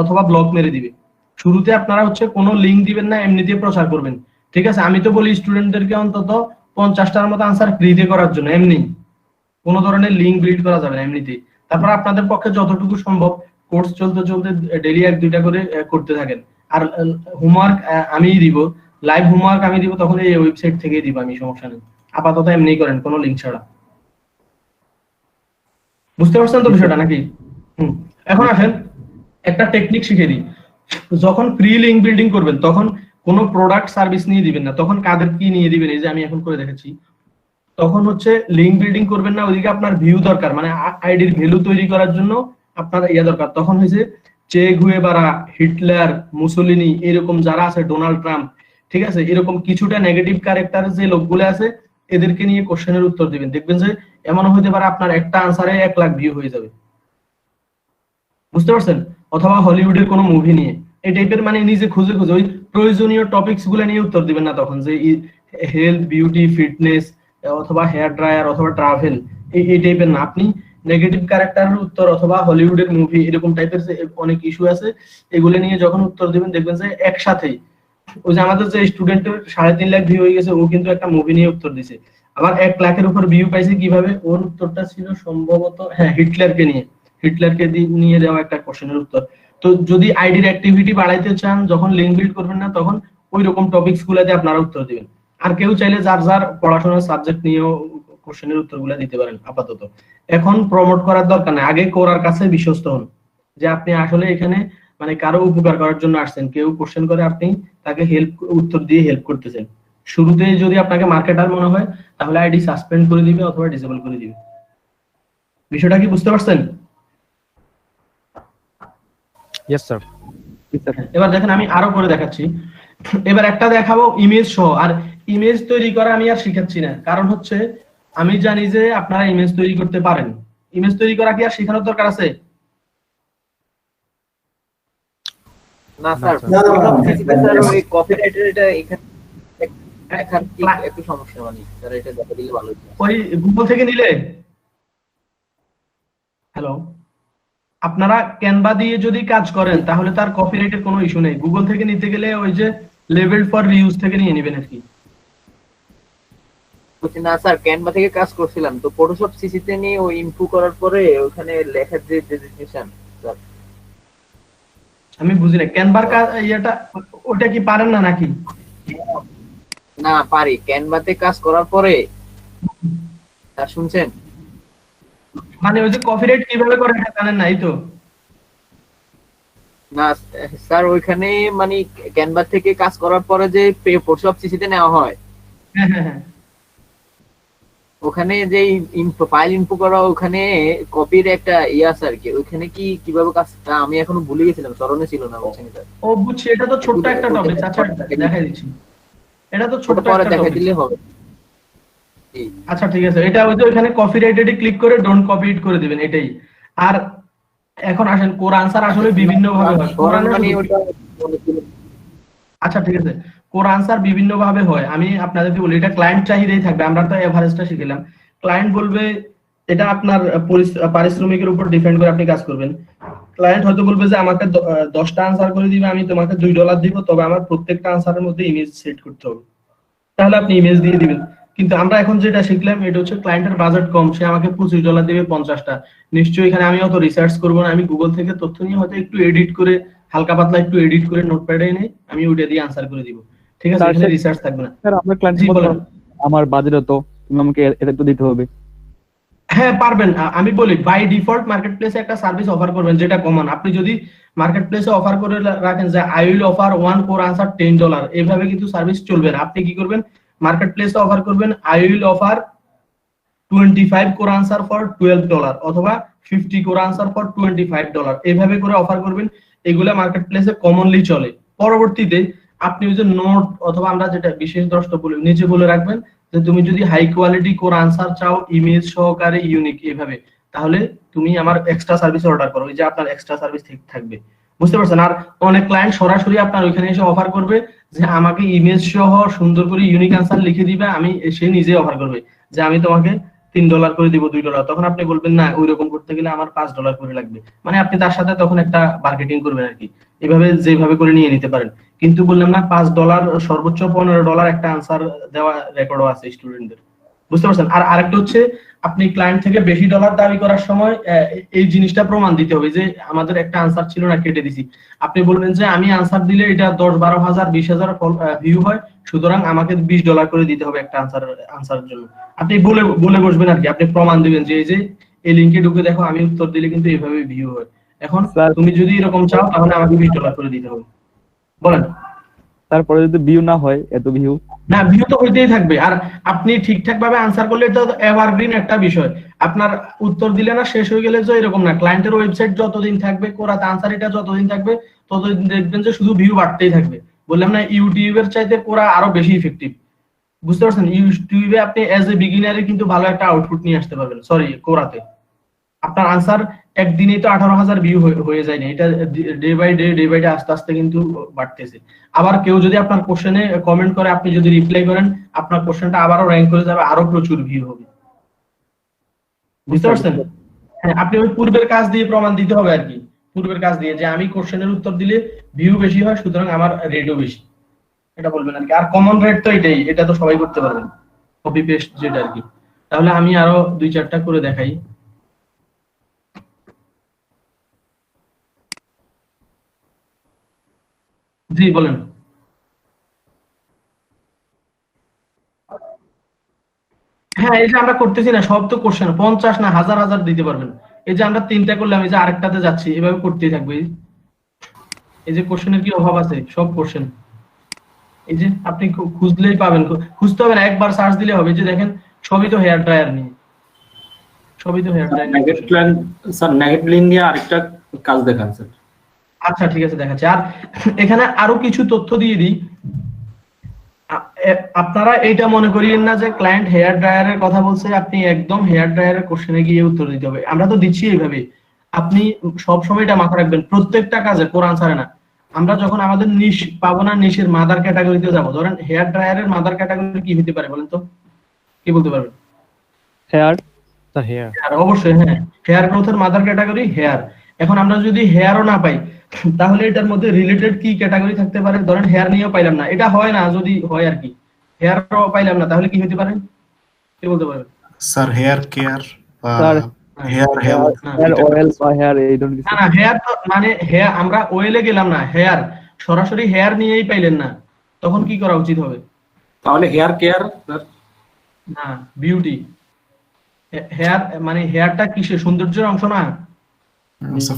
অথবা ব্লক মেরে দিবে। শুরুতে আপনারা হচ্ছে কোনো লিংক দিবেন না, এমনি দিয়ে প্রচার করবেন, ঠিক আছে? আমি তো বলি স্টুডেন্টদেরকে অন্তত 50টার মতো আনসার ফ্রিতে করার জন্য, এমনি কোনো ধরনের লিংক বিল্ড করা যাবে না এমনিতেই। তারপর আপনাদের পক্ষে যতটুকু সম্ভব কোর্স চলতে চলতে ডেইলি 1-2টা করে করতে থাকেন। আর হোমওয়ার্ক আমিই দিব, লাইভ হোমওয়ার্ক আমি দিব, তখন এই ওয়েবসাইট থেকেই দিব আমি, সমস্যা নেই। আপাতত এমনি করেন, কোনো লিংক ছাড়া। বুঝতে পারছেন তো বিষয়টা নাকি? এখন আসেন একটা টেকনিক শিখে দিই। যখন ফ্রি লিংক বিল্ডিং করবেন তখন কোনো প্রোডাক্ট সার্ভিস নিয়ে দিবেন না, তখন কাদের কি নিয়ে দিবেন, এই যে আমি এখন করে দেখাচ্ছি। তখন হচ্ছে লিংক বিল্ডিং করবেন না, ওইদিকে আপনার ভিউ দরকার, মানে আইডির ভ্যালু তৈরি করার জন্য আপনার ইয়া দরকার। তখন হয়েছে চে গুয়েভারা, হিটলার, মুসোলিনি, এরকম যারা আছে, ডোনাল্ড ট্রাম্প, ঠিক আছে, এরকম কিছুটা নেগেটিভ ক্যারেক্টার যে লোকগুলো আছে এদেরকে নিয়ে কোশ্চেনের উত্তর দিবেন। দেখবেন যে এমন হতে পারে আপনার একটা আনসারে 1 লাখ ভিউ হয়ে যাবে, বুঝতে পারছেন? অথবা হলিউডের কোনো মুভি নিয়ে এই টাইপের, মানে নিজে খুঁজে খুঁজে ওই প্রয়োজনীয় টপিকস গুলো নিয়ে উত্তর দিবেন না তখন, যে হেলথ, বিউটি, ফিটনেস অথবা হেয়ার ড্রায়ার অথবা ট্রাভেল, এই টাইপের না। আপনি নেগেটিভ ক্যারেক্টারের উত্তর অথবা হলিউডের মুভি, এরকম টাইপের যে অনেক ইস্যু আছে এগুলো নিয়ে যখন উত্তর দিবেন, দেখবেন যে একসাথেই, ওই যে আমাদের যে স্টুডেন্টের 3.5 লাখ ভিউ হয়ে গেছে, ও কিন্তু একটা মুভি নিয়ে উত্তর দিছে, আবার 1 লাখের উপর ভিউ পাইছে কিভাবে? ওর উত্তরটা ছিল সম্ভবত হ্যাঁ হিটলারকে নিয়ে দেওয়া একটা কোশ্চেনের উত্তর। তো যদি আইডির অ্যাক্টিভিটি বাড়াইতে চান, যখন লিংক বিল্ড করবেন না, তখন ওই রকম টপিকস গুলাতে আপনারা উত্তর দিবেন। আর কেউ চাইলে যার যার পড়াশোনার সাবজেক্ট নিয়েও কোশ্চেনের উত্তরগুলো দিতে পারেন আপাতত। এখন প্রমোট করার দরকার নেই, আগে কোরার কাছে বিশ্বস্ত হন যে আপনি আসলে এখানে মানে কারো উপকার করার জন্য আসছেন। কেউ কোশ্চেন করে, আপনি তাকে উত্তর দিয়ে হেল্প করতেছেন। শুরুতে যদি আপনাকে মার্কেটার মনে হয়, তাহলে আইডি সাসপেন্ড করে দিবে অথবা ডিসেবল করে দিবে। বিষয়টা কি বুঝতে পারছেন? Yes sir. এবার দেখেন আমি আরো করে দেখাচ্ছি। এবার একটা দেখাবো ইমেজ সহ। আর ইমেজ তৈরি করা আমি আর শিখাচ্ছি না, কারণ হচ্ছে আমি জানি যে আপনারা ইমেজ তৈরি করতে পারেন। ইমেজ তৈরি করা কি আর শেখানোর দরকার আছে? না স্যার, স্যার ওই কপিরাইটের এটা এখানে একটু সমস্যা, মানে স্যার এটা দেখা দিলে ভালো হতো। ওই গুগল থেকে নিলে, হ্যালো, আপনারা ক্যানভা দিয়ে যদি কাজ করেন তাহলে তার কপিরাইটের কোনো ইস্যু নেই। গুগল থেকে নিতে গেলে ওই যে লেভেল ফর রিউজ থেকে নিয়ে নেবেন আর কি। বলছি না স্যার, ক্যানভা থেকে কাজ করছিলাম তো, ফটোশপ সিসি তে নিয়ে ওই ইনফু করার পরে ওখানে লেখার যে ডেজিগনেশন স্যার, আমি বুঝি না ক্যানভার কাজ ইয়েটা, ওটা কি পারেন না নাকি? না পারি, ক্যানভাতে কাজ করার পরে স্যার শুনছেন, মানে ওই যে কপিরাইট কিভাবে করে এটা জানেন নাই তো? না স্যার ওইখানে মানে ক্যানভা থেকে কাজ করার পরে যে ফটোশপ সিসি তে নেওয়া হয়, হ্যাঁ হ্যাঁ হ্যাঁ, ওখানে যে ইনফো ফাইল ইনফো করা, ওখানে কপির একটা আছে আর কি, ওখানে কি কিভাবে কাজটা আমি এখনো ভুলে গেছিলাম, স্মরণে ছিল না বলছেন স্যার। ও বুঝছি, এটা তো ছোট্ট একটা টপিক। আচ্ছা দেখাই দিচ্ছি, এটা তো ছোট পরে একটা দেখাই টপিক। দিলে হবে। আচ্ছা ঠিক আছে, এটা ওই যে ওখানে কপিরাইটেড ক্লিক করে ডোন্ট কপি ইট করে দিবেন, এটাই। আর এখন আসেন কোর আনসার আসলে বিভিন্ন ভাবে হয়। আচ্ছা ঠিক আছে, কোর আনসার বিভিন্ন ভাবে হয়। আমি আপনাদেরকে বলি, এটা ক্লায়েন্ট চাহিদাই থাকবে। আমরা তো এভারেজটা শিখলাম, ক্লায়েন্ট বলবে এটা আপনার পারিশ্রমিকের উপর ডিপেন্ড করে আপনি কাজ করবেন। ক্লায়েন্ট হয়তো বলবে যে আমাকে 10টা আনসার করে দিবে, আমি তোমাকে $2 দিব, তবে আমার প্রত্যেকটা আনসারের মধ্যে ইমেজ সেট করতে হবে। তাহলে আপনি ইমেজ দিয়ে দিবেন। কিন্তু আমরা এখন যেটা শিখলাম এটা হচ্ছে ক্লায়েন্টের বাজেট কম, সে আমাকে $25 দেবে 50টা, নিশ্চয়ই এখানে আমি অত রিসার্চ করবো না, আমি গুগল থেকে তথ্য নিয়ে হয়তো একটু এডিট করে হালকা পাতলা একটু এডিট করে নোটপ্যাডে এনে আমি ওইটা দিয়ে আনসার করে দিব, ঠিক আছে, স্যার, এখানে রিসার্চ থাকবে না। স্যার আমার ক্লায়েন্ট জি, বলেন। আমার বাজেট তো তুমি আমাকে এটা তো দিতে হবে। হ্যাঁ পারবেন। আমি বলি বাই ডিফল্ট মার্কেট প্লেসে একটা সার্ভিস অফার করবেন যেটা কমন। আপনি যদি মার্কেট প্লেসে অফার করে রাখেন যে I will offer one core answer $10, এভাবে কিন্তু সার্ভিস চলবে না। আপনি কি করবেন, মার্কেট প্লেসে অফার করবেন I will offer 25 core answer for $12 অথবা 50 কোর আনসার ফর $25, এভাবে করে অফার করবেন। এগুলা মার্কেট প্লেসে কমনলি চলে। পরবর্তীতে আপনি ওই যে নোট অথবা আমরা যেটা বিশেষ দ্রষ্টব্য বলি নিচে বলে রাখবেন যে তুমি যদি হাই কোয়ালিটি কোর আনসার চাও ইমেজ সহকারে ইউনিক এভাবে, তাহলে তুমি আমার এক্সট্রা সার্ভিস অর্ডার করো, ওই যে আপনার এক্সট্রা সার্ভিস থাকবে, বুঝতে পারছেন। আর অনেক ক্লায়েন্ট সরাসরি আপনার ওইখানে এসে অফার করবে যে আমাকে ইমেজ সহ সুন্দর করে ইউনিক আনসার লিখে দিবে, আমি সে নিজে অফার করবে যে আমি তোমাকে $3 করে দিব, $2, তখন আপনি বলবেন না ওই রকম করতে গেলে আমার $5 করে লাগবে, মানে আপনি তার সাথে তখন একটা মার্কেটিং করবেন আর কি। এভাবে যেভাবে করে নিয়ে নিতে পারেন। কিন্তু বললাম না $5 সর্বোচ্চ $15 একটা আনসার দেওয়া রেকর্ডও আছে স্টুডেন্টদের, বুঝতে পারছেন। আর আরেকটা হচ্ছে আপনি ক্লায়েন্ট থেকে বেশি ডলার দাবি করার সময় এই জিনিসটা প্রমাণ দিতে হবে যে আমাদের একটা আনসার ছিল না কেটে দিছি। আপনি বলবেন যে আমি আনসার দিলে এটা 10-12 হাজার 20,000 ভিউ হয়, সুতরাং আমাকে $20 করে দিতে হবে একটা আনসারের জন্য। আপনি বলে বসবেন আর কি, আপনি প্রমাণ দিবেন যে এই যে এই লিংকে ঢুকে দেখো আমি উত্তর দিলে কিন্তু এইভাবে ভিউ হয়। এখন স্যার, তুমি যদি এরকম চাও তাহলে আমাকে $20 করে দিতে হবে। বলেন। তারপরে যদি ভিউ না হয়, এত ভিউ না, ভিউ তো হইতেই থাকবে। আর আপনি ঠিকঠাক ভাবে আনসার করলে এটা এভারগ্রিন একটা বিষয়। আপনার উত্তর দিলে না শেষ হয়ে গেলে যে এরকম না, ক্লায়েন্টের ওয়েবসাইট যতদিন থাকবে কোরাতে আনসার এটা যতদিন থাকবে ততদিন দেখবেন যে শুধু ভিউ বাড়তেই থাকবে। বললাম না ইউটিউবের চাইতে কোরা আরো বেশি ইফেক্টিভ, বুঝতে পারছেন। ইউটিউবে আপনি এজ এ বিগিনারে কিন্তু ভালো একটা আউটপুট নিয়ে আসতে পারবেন, সরি কোরাতে আপনার আনসার একদিনেই তো 18,000 ভিউ হয়ে যায় না, এটা ডে বাই ডে আস্তে আস্তে কিন্তু বাড়তেছে। আবার কেউ যদি আপনার কোশ্চেনে কমেন্ট করে আপনি যদি রিপ্লাই করেন আপনার কোশ্চেনটা আবারও র্যাঙ্ক করে যাবে, আরো প্রচুর ভিউ হবে, বুঝতে পারছেন। হ্যাঁ, আপনি ওই পূর্বের কাজ দিয়ে প্রমাণ দিতে হবে আর কি, পূর্বের কাজ দিয়ে যে আমি কোশ্চেনের উত্তর দিলে ভিউ বেশি হয় সুতরাং আমার রেটও বেশি, এটা বলবেন আর কি। আর কমন রেট তো এটাই, এটা তো সবাই করতে পারবেন, কপি পেস্ট যেটা আর কি। তাহলে আমি আরো 2-4টা করে দেখাই। জি বলেন। হ্যাঁ, এই যে আমরা করতেছি না সব তো কোশ্চেন 50 না হাজার হাজার দিতে পারবেন। এই যে আমরা 3টা করলাম, এই যে আরেকটাতে যাচ্ছি, এভাবে করতেই থাকবে। এই যে কোশ্চেনের কি অভাব আছে, সব কোশ্চেন এই যে আপনি খুঁজলেই পাবেন, খুঁজতে হবে না, একবার সার্চ দিলে হবে। যে দেখেন সবই তো হেয়ার ড্রায়ার নিয়ে, সবই তো হেয়ার ড্রায়ার নেগেট প্ল্যান স্যার, নেগেট লিঙ্ক নিয়ে আরেকটা কাজ দেখান স্যার। আচ্ছা ঠিক আছে দেখাচ্ছি। আর এখানে আরো কিছু তথ্য দিয়ে দিই, আপনারা এইটা মনে করিয়েন না যে ক্লায়েন্ট হেয়ার ড্রায়ারের কথা বলছে আপনি একদম হেয়ার ড্রায়ারের কোশ্চেনে গিয়ে উত্তর দিতে হবে। আমরা তো দিচ্ছি এইভাবে, আপনি সব সময় এটা মাথায় রাখবেন প্রত্যেকটা কাজে, কোরআন ছাড়ে না। আমরা যখন আমাদের নিশ পাবো না, নিশের মাদার ক্যাটাগরিতে যাবো, ধরেন হেয়ার ড্রায়ারের মাদার ক্যাটাগরি কি হতে পারে বলেন তো, কি বলতে পারবেন? হেয়ার হেয়ার, অবশ্যই। হ্যাঁ, হেয়ার গ্রোথের মাদার ক্যাটাগরি হেয়ার। এখন আমরা যদি হেয়ারও না পাই তাহলে এটার মধ্যে রিলেটেড কি ক্যাটাগরি থাকতে পারে, ধরেন হেয়ার নিয়েও পাইলাম না, এটা হয় না, যদি হয় আর কি হেয়ারও পাইলাম না তাহলে কি হতে পারে, কি বলতে পারবেন? স্যার হেয়ার কেয়ার বা sir hair health, hair oil বা হেয়ার এই ধরনের কিছু। না হেয়ার তো মানে হেয়ার, আমরা ওয়েলে গেলাম না, হেয়ার সরাসরি হেয়ার নিয়েই পাইলেন না, তখন কি করা উচিত হবে? তাহলে হেয়ার কেয়ার স্যার, না বিউটি। হেয়ার মানে হেয়ারটা কিসে, সৌন্দর্যের অংশ না?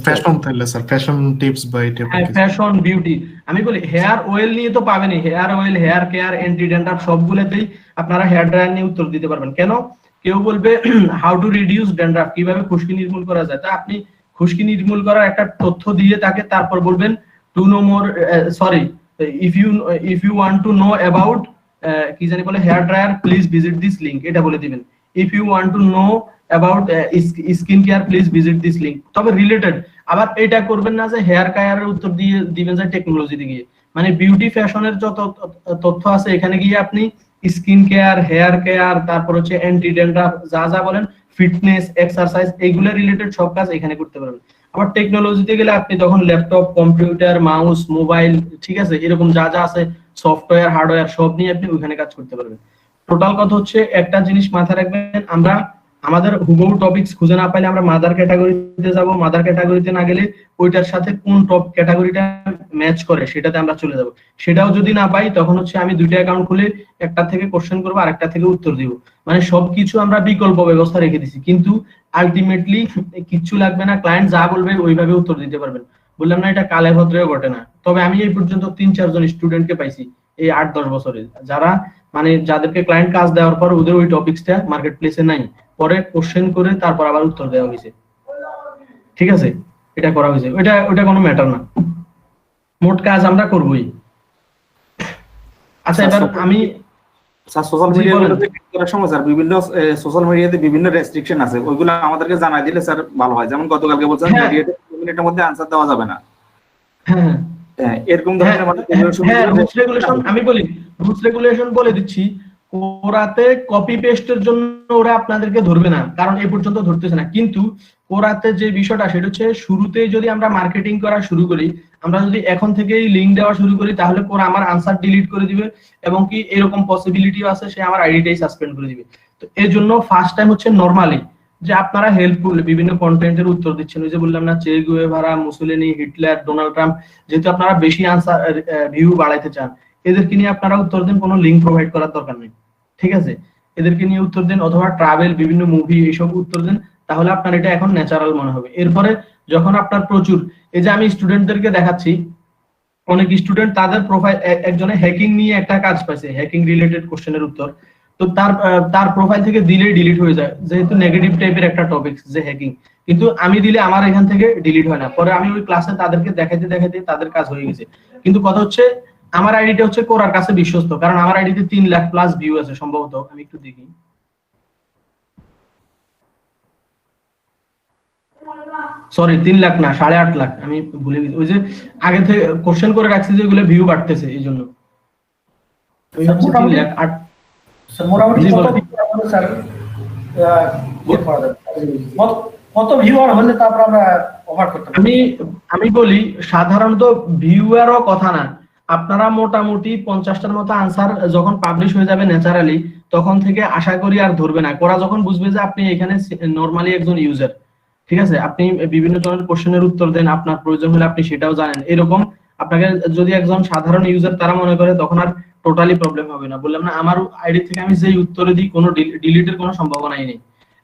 ফ্যাশন, তাহলে স্যার ফ্যাশন টিপস বা এই টাইপের হ্যাঁ, কিছু। Fashion beauty. আমি বলি হেয়ার অয়েল নিয়ে তো পাবেনই, hair oil, hair care, anti dandruff সবগুলোতেই আপনারা হেয়ার ড্রায়ার নিয়ে উত্তর দিতে পারবেন। কেন? কেউ বলবে হাউ টু রিডিউস ড্যান্ড্রাফ, কিভাবে খুশকি নির্মূল করা যায়, তা আপনি খুশকি নির্মূল করার একটা তথ্য দিয়ে তাকে তারপর বলবেন to know more, sorry, if you want to know about কি জানি বলে hair dryer please visit this link, এটা বলে দিবেন। If you want to know about skin care please visit this link, তবে রিলেটেড। আবার এটা করবেন না যে হেয়ার কেয়ারের উত্তর দিয়ে দিবেন যে টেকনোলজিতে গিয়ে, মানে বিউটি ফ্যাশনের যত তথ্য আছে এখানে গিয়ে আপনি স্কিন কেয়ার, হেয়ার কেয়ার, তারপর হচ্ছে অ্যান্টি ড্যান্ড্রাফ, যা যা বলেন, ফিটনেস, এক্সারসাইজ, এইগুলো রিলেটেড সব কাজ এখানে করতে পারবেন। আবার টেকনোলজিতে গেলে আপনি তখন ল্যাপটপ, কম্পিউটার, মাউস, মোবাইল, ঠিক আছে, এরকম যা যা আছে সফটওয়্যার হার্ডওয়্যার সব নিয়ে আপনি ওইখানে কাজ করতে পারবেন। টোটাল কথা হচ্ছে একটা জিনিস মাথায় রাখবেন, আমরা আমাদের হুবহু টপিকস খুঁজে না পাইলে আমরা মাদার ক্যাটাগরিতে যাব, মাদার ক্যাটাগরিতে না গেলে ওইটার সাথে কোন টপ ক্যাটাগরিটা ম্যাচ করে সেটাতে আমরা চলে যাব। সেটাও যদি না পাই তখন হচ্ছে আমি দুইটা অ্যাকাউন্ট খুলে একটা থেকে কোশ্চেন করবো আর একটা থেকে উত্তর দিব। মানে সবকিছু আমরা বিকল্প ব্যবস্থা রেখে দিছি, কিন্তু আলটিমেটলি কিচ্ছু লাগবে না, ক্লায়েন্ট যা বলবে ওইভাবে উত্তর দিতে পারবেন। বললাম না এটা কালে ভদ্রেও ঘটে না। তবে আমি এই পর্যন্ত 3-4 জন স্টুডেন্টকে পাইছি এই 8-10 বছরে, যারা মানে যাদেরকে ক্লায়েন্ট কাজ দেওয়ার পর ওদের ওই টপিকসটা মার্কেট প্লেসে নাই, পরে কোশ্চেন করে তারপর আবার উত্তর দেওয়া হয়েছে। ঠিক আছে, এটা করা হয়েছে, ওটা কোনো ম্যাটার না, মোট কাজ আমরা করবই। আচ্ছা এবার আমি স্যার সোশ্যাল মিডিয়াতে করার সময় স্যার বিভিন্ন সোশ্যাল মিডিয়াতে বিভিন্ন রেস্ট্রিকশন আছে, ওইগুলো আমাদেরকে জানাই দিলে স্যার ভালো হয়। যেমন গতকালকে বলছেন মিডিয়াতে 2 মিনিটের মধ্যে আনসার দেওয়া যাবে না। হ্যাঁ এরকম ধরনের রুলস রেগুলেশন আমি বলি, রুলস রেগুলেশন বলে দিচ্ছি। কোরাতে কপি পেস্টের জন্য ওরা আপনাদেরকে ধরবে না, কারণ এই পর্যন্ত ধরতেছে না। কিন্তু কোরাতে যে বিষয়টা সেটা হচ্ছে শুরুতেই যদি আমরা মার্কেটিং করা শুরু করি, আমরা যদি এখন থেকেই লিঙ্ক দেওয়া শুরু করি, তাহলে কোরা আমার আনসার ডিলিট করে দিবে, এবং কি এরকম পসিবিলিটিও আছে সে আমার আইডিটাই সাসপেন্ড করে দিবে। তো এর জন্য ফার্স্ট টাইম হচ্ছে নরমালি যে আপনারা হেল্পফুল বিভিন্ন কন্টেন্টের উত্তর দিচ্ছেন, ওই যে বললাম না চে Guevara, Mussolini, Hitler, Donald Trump, যেহেতু আপনারা বেশি আনসার ভিউ বাড়াইতে চান, এদেরকে নিয়ে আপনারা উত্তর দেন, কোনো লিঙ্ক প্রোভাইড করার দরকার নেই। ঠিক আছে, এদেরকে নিয়ে উত্তর দেন, অথবা ট্রাভেল, বিভিন্ন মুভি এইসব উত্তর দেন, তাহলে আপনার এটা এখন ন্যাচারাল মনে হবে। এরপরে যখন আপনার প্রচুর, এই যে আমি স্টুডেন্টদেরকে দেখাচ্ছি, অনেক স্টুডেন্ট তাদের প্রোফাইল, একজনে হ্যাকিং নিয়ে একটা কাজ পাইছে, হ্যাকিং রিলেটেড কোশ্চেনের উত্তর, তো তার প্রোফাইল থেকে দিলেই ডিলিট হয়ে যায়, যেহেতু নেগেটিভ টাইপের একটা টপিক যে হ্যাকিং, কিন্তু আমি দিলে আমার এখান থেকে ডিলিট হয় না। পরে আমি ওই ক্লাসে তাদেরকে দেখাইতে দেখাইতে তাদের কাজ হয়ে গেছে। কিন্তু কথা হচ্ছে আমার আইডিটা হচ্ছে কোরার কাছে বিশ্বস্ত, কারণ আমার আইডিতে 3 লাখ প্লাস ভিউ আছে সম্ভবত, আমি একটু দেখি। সরি 3 লাখ না, 8.5 লাখ, আমি ভুলে গেছি। ওই যে আগে থেকে কোশ্চেন করে রাখছি যে এগুলো ভিউ বাড়তেছে এই জন্য। ওই হচ্ছে 3 লাখ 8। মোটামুটি স্যার কত ভিউয়ার হলে তারপর আমরা অফার করতে পারি? আমি বলি সাধারণত ভিউয়ারও কথা না, আপনারা মোটামুটি 50টার মতো আনসার যখন পাবলিশ হয়ে যাবে ন্যাচারালি, তখন থেকে আশা করি আর ধরবে না। ওরা যখন বুঝবে যে আপনি এখানে নরমালি একজন ইউজার, ঠিক আছে, আপনি বিভিন্ন ধরনের কোশ্চেনের উত্তর দেন, আপনার প্রয়োজন হলে আপনি সেটাও জানেন, এরকম আপনাকে যদি একজন সাধারণ ইউজার তারা মনে করে, তখন আর টোটালি প্রবলেম হবে না। বললাম না আমার আইডি থেকে আমি যেই উত্তরে দিই কোনো ডিলিটের কোনো সম্ভাবনাই নেই।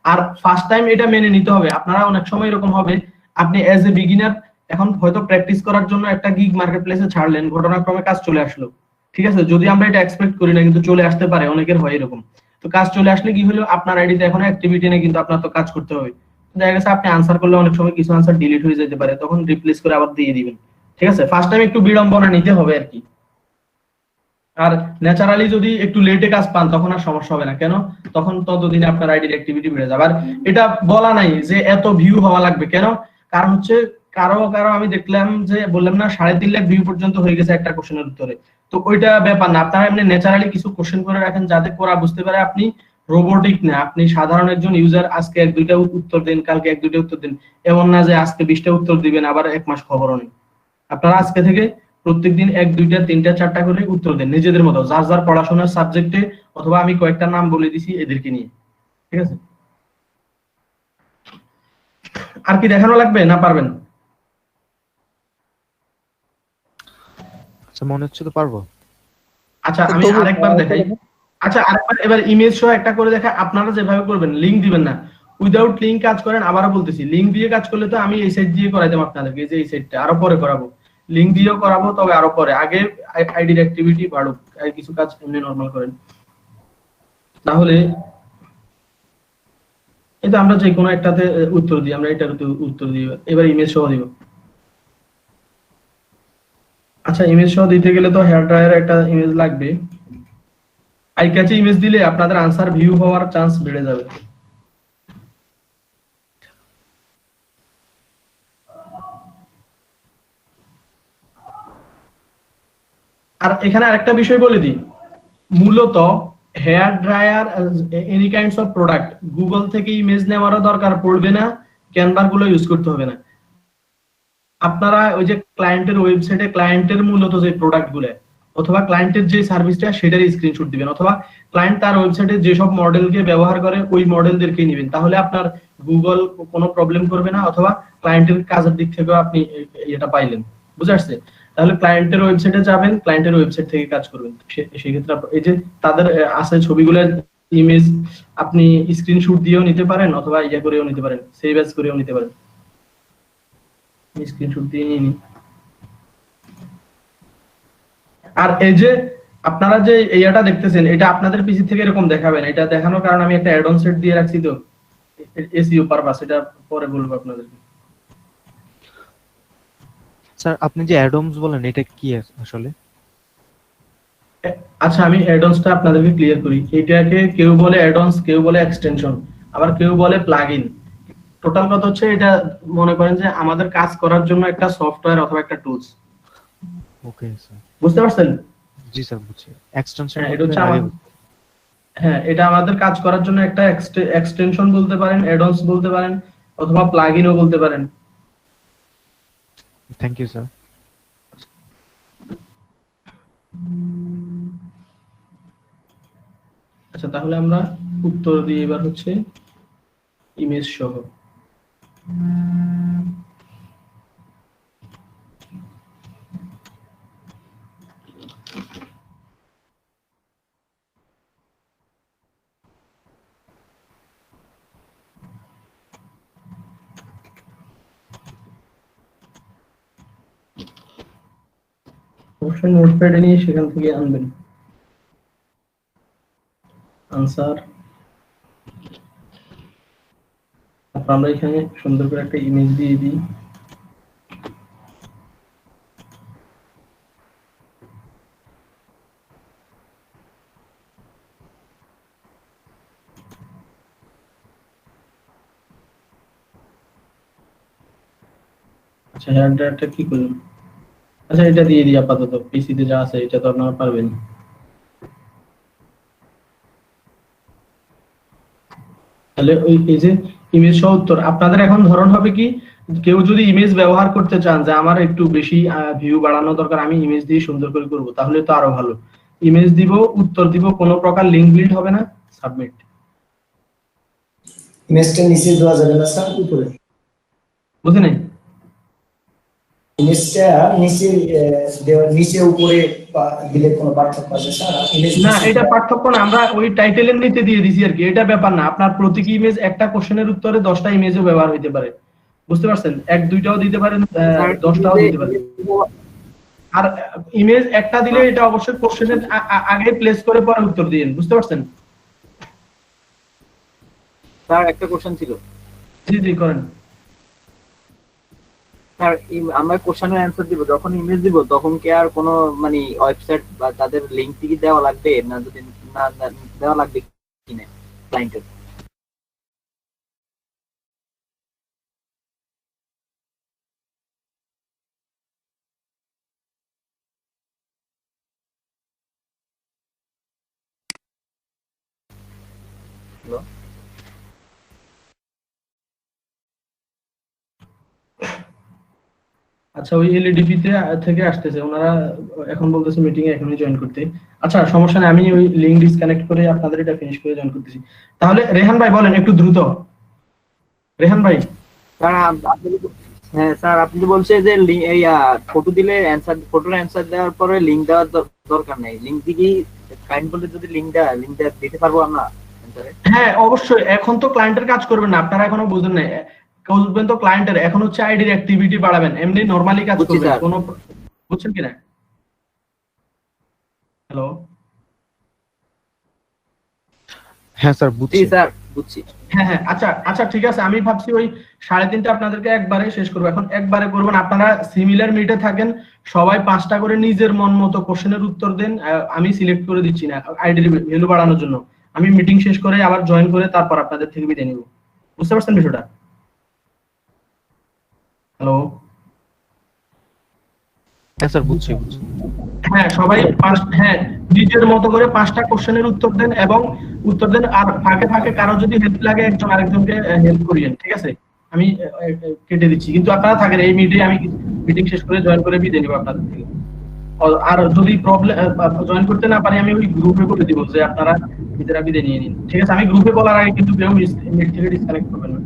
আর ফার্স্ট টাইম এটা মেনে নিতে হবে। আপনারা অনেক সময় এরকম হবে, আপনি এজ এ বিগিনার এখন হয়তো প্র্যাকটিস করার জন্য একটা গিগ মার্কেট প্লেসে ছাড়লেন, ঘটনাক্রমে কাজ চলে আসলো, ঠিক আছে, যদি আমরা এটা এক্সপেক্ট করি না, কিন্তু চলে আসতে পারে, অনেকের হয় এরকম। তো কাজ চলে আসলে কি হলো, আপনার আইডিতে এখন অ্যাক্টিভিটি নেই, কিন্তু আপনার তো কাজ করতে হবে। দেখা গেছে আপনি আনসার করলে অনেক সময় কিছু আনসার ডিলিট হয়ে যেতে পারে, তখন রিপ্লেস করে আবার দিয়ে দিবেন। ঠিক আছে, ফার্স্ট টাইম একটু বিড়ম্বনা নিতে হবে আর কি। আর ন্যাচারালি যদি একটু লেটে কাজ পান তখন আর সমস্যা হবে না, কেন তখন ততদিনে আপনার আইডির অ্যাক্টিভিটি বেড়ে যাবে। আর এটা বলা নাই যে এত ভিউ হওয়া লাগবে, কেন, কারণ হচ্ছে কারো আমি দেখলাম যে বললাম না 3.5 লাখ ভিউ পর্যন্ত হয়ে গেছে একটা কোশ্চেনের উত্তরে। তো ওইটা ব্যাপার না, আপনারা এমনি ন্যাচারালি কিছু কোশ্চেন করে রাখেন যাতে ওরা বুঝতে পারে আপনি রোবোটিক না, আপনি সাধারণ একজন ইউজার। আজকে 1-2টা উত্তর দিন, কালকে 1-2টা উত্তর দিন, এমন না যে আজকে 20টা উত্তর দিবেন আবার 1 মাস খবরও নেই। আপনারা আজকে থেকে প্রত্যেকদিন 1, 2টা, 3টা, 4টা করে উত্তর দেন নিজেদের মতো, যার যার পড়াশোনার সাবজেক্টে, অথবা আমি কয়েকটা নাম বলে দিছি এদেরকে নিয়ে। ঠিক আছে, আর কি দেখানো লাগবে না পারবেন? আচ্ছা মনে হচ্ছে তো পারবো। আচ্ছা আমি আরেকবার দেখাই। আচ্ছা আরেকবার এবার ইমেজ সহ একটা করে দেখা। আপনারা যেভাবে করবেন, লিংক দিবেন না, উইদাউট লিংক কাজ করেন। আবারও বলতেছি, লিংক দিয়ে কাজ করলে তো আমি এই সাইড দিয়ে করাইতাম আপনাদেরকে, এই যে এই সাইডটা আরো পরে করাবো, লিংক দিয়েও করাবো, তবে আরো পরে। আগে আইডির অ্যাক্টিভিটি বাড়ুক, আর কিছু কাজ এমনি নরমাল করেন। তাহলে এটা আমরা যে কোনো একটাতে উত্তর দিই, আমরা এটার উত্তর দিই। এবার ইমেজ সহ দিব। আচ্ছা ইমেজ সহ দিতে গেলে তো হেয়ার ড্রায়ার একটা ইমেজ লাগবে। আই ক্যাচে ইমেজ দিলে আপনাদের আনসার ভিউ হওয়ার চান্স বেড়ে যাবে। আর এখানে আরেকটা বিষয় বলে দিই, মূলত hair dryer any kinds of product Google থেকে ইমেজ নেওয়ারও দরকার পড়বে না, ক্যানভা গুলো ইউজ করতে হবে না। আপনারা ওই যে ক্লায়েন্টের ওয়েবসাইটে ক্লায়েন্টের মূলত যে প্রোডাক্ট গুলো, অথবা ক্লায়েন্টের যে সার্ভিসটা সেটার স্ক্রিনশট দিবেন, অথবা ক্লায়েন্ট তার ওয়েবসাইটে যেসব মডেলকে ব্যবহার করে ওই মডেলদেরকে নেবেন। তাহলে আপনার গুগল কোনো প্রবলেম করবে না, অথবা ক্লায়েন্টের কাজের দিক থেকেও আপনি এটা পাইলেন। বুঝে আসছে? তাহলে ক্লায়েন্টের ওয়েবসাইটে যাবেন, ক্লায়েন্টের ওয়েবসাইট থেকে কাজ করবেন। সেক্ষেত্রে এই যে তাদের আছে ছবিগুলোর ইমেজ আপনি স্ক্রিনশট দিয়েও নিতে পারেন, অথবা ইয়া করেও নিতে পারেন, সেভ অ্যাজ করেও নিতে পারেন। স্ক্রিনশট দিয়ে নিয়ে নিন। আর এই যে আপনারা যে এইটা দেখতেছেন, এটা আপনাদের পিসি থেকে এরকম দেখাবেন। এটা দেখানোর কারণ আমি একটা অ্যাড অন সেট দিয়ে রাখছি, তো এসইও পারপাস, এটা পরে বলবো আপনাদেরকে। স্যার আপনি যে অ্যাডমস বলেন এটা কি আসলে? আচ্ছা, আমি অ্যাডঅনসটা আপনাদেরকে ক্লিয়ার করি। এটাকে কেউ বলে অ্যাডঅনস, কেউ বলে এক্সটেনশন, আবার কেউ বলে প্লাগইন। টোটাল কথা হচ্ছে এটা মনে করেন যে আমাদের কাজ করার জন্য একটা সফটওয়্যার অথবা একটা টুলস। ওকে স্যার, বুঝতে পারছেন? জি স্যার বুঝছি। এক্সটেনশন এটা হচ্ছে হ্যাঁ, এটা আমাদের কাজ করার জন্য একটা এক্সটেনশন বলতে পারেন, অ্যাডঅনস বলতে পারেন, অথবা প্লাগইনও বলতে পারেন। Thank you sir. আচ্ছা, তাহলে আমরা উত্তর দিই এবার হচ্ছে ইমেজ সহ। অবশ্যই নোটপ্যাডে নিয়ে সেখান থেকে আনবেন আনসার। তারপর আমরা এখানে সুন্দর করে একটা ইমেজ দিয়ে দিই। আচ্ছা, হেয়ারটা কি করলাম? আচ্ছা, এটা দিয়ে দিই আপাতত, পিসিতে যা আছে এটা তো আপনারা পারবেন। তাহলে এই যে ইমেজ সহ উত্তর, আপনাদের এখন ধরন হবে কি, কেউ যদি ইমেজ ব্যবহার করতে চান যে আমার একটু বেশি ভিউ বাড়ানো দরকার, আমি ইমেজ দিয়ে সুন্দর করে করব, তাহলে তো আরো ভালো। ইমেজ দিব, উত্তর দিব, কোনো প্রকার লিংক বিল্ড হবে না, সাবমিট। ইমেজটা নিচে দেওয়া যাবে না স্যার, উপরে? বুঝে নাই? ইমেজটা নিচে নিচে উপরে দিলে কোনো পার্থক্য আছে স্যার? না, এটা পার্থক্য না, আমরা ওই টাইটেলের নিচে দিয়ে দিছি আর কি, এটা ব্যাপার না। আপনার প্রতীকী ইমেজ একটা কোশ্চেনের উত্তরে 10টা ইমেজও ব্যবহার হইতে পারে। বুঝতে পারছেন? 1-2টাও দিতে পারেন, 10টাও দিতে পারেন। আর ইমেজ একটা দিলে এটা অবশ্যই কোশ্চেনের আগে প্লেস করে পরে উত্তর দিন। বুঝতে পারছেন? স্যার একটা কোশ্চেন ছিল। জি জি, করেন। স্যার আমরা কোশ্চেনের অ্যানসার দিব, যখন ইমেজ দিব তখন কি আর কোনো মানে ওয়েবসাইট বা তাদের লিংক কি দেওয়া লাগবে না, যদি না দেওয়া লাগবে কিনা ক্লায়েন্টের? হ্যালো, আচ্ছা, ওই এলইডিপি থেকে আসতেছে, ওনারা এখন বলতেছে মিটিং এ এখনই জয়েন করতে। আচ্ছা, সমস্যা নেই, আমি ওই লিংক ডিসকানেক্ট করে আপনাদের এটা ফিনিশ করে জয়েন করতেছি। তাহলে রেহান ভাই বলেন একটু দ্রুত। রেহান ভাই। স্যার হ্যাঁ স্যার, আপনি বলছেন যে এই ফটো দিলে অ্যানসার, ফটোর অ্যানসার দেওয়ার পরে লিংক দেওয়ার দরকার নেই। লিংক দিকে ক্লায়েন্ট বলে যদি লিংক দিতে পারবো আমরা অ্যানসারে? হ্যাঁ অবশ্যই, এখন তো ক্লায়েন্টের কাজ করবেন না, আপনারা এখনো বুঝেন নাই। বুঝবেন তো ক্লায়েন্টের, এখন হচ্ছে আইডির অ্যাক্টিভিটি বাড়াবেন, এমনি নরমালি কাজ করবেন। কোনো বুঝছেন কিনা? হ্যালো, হ্যাঁ স্যার বুঝছি। স্যার বুঝছি। হ্যাঁ হ্যাঁ, আচ্ছা আচ্ছা, ঠিক আছে। আমি ভাবছি ওই 3:30 আপনাদেরকে একবারে শেষ করবো। এখন একবারে করবেন, আপনারা সিমিলার মিটে থাকেন, সবাই 5টা করে নিজের মন মতো কোশ্চেনের উত্তর দেন। আমি সিলেক্ট করে দিচ্ছি না আইডির ভ্যালু বাড়ানোর জন্য। আমি মিটিং শেষ করে আবার জয়েন করে তারপর আপনাদের থেকে বিদায় নিব। বুঝতে পারছেন বিষয়টা? হ্যালো, হ্যাঁ স্যার বুঝছি। হ্যাঁ, সবাই হ্যাঁ নিজের মতো করে 5টা কোশ্চেনের উত্তর দেন এবং উত্তর দেন। আর ফাঁকে ফাঁকে কারো যদি হেল্প লাগে একজন আরেকজনকে হেল্প করিয়েন, ঠিক আছে? আমি কেটে দিচ্ছি, কিন্তু আপনারা থাকেন এই মিটিং, আমি মিটিং শেষ করে জয়েন করে বিদায় নিব আপনাদের থেকে। আর যদি প্রবলেম জয়েন করতে না পারি আমি ওই গ্রুপে করে দিব যে আপনারা নিজেরা বিদায় নিয়ে নিন। ঠিক আছে, আমি গ্রুপে বলার আগে কিন্তু কেউ মিট থেকে ডিসকানেক্ট করবেন না।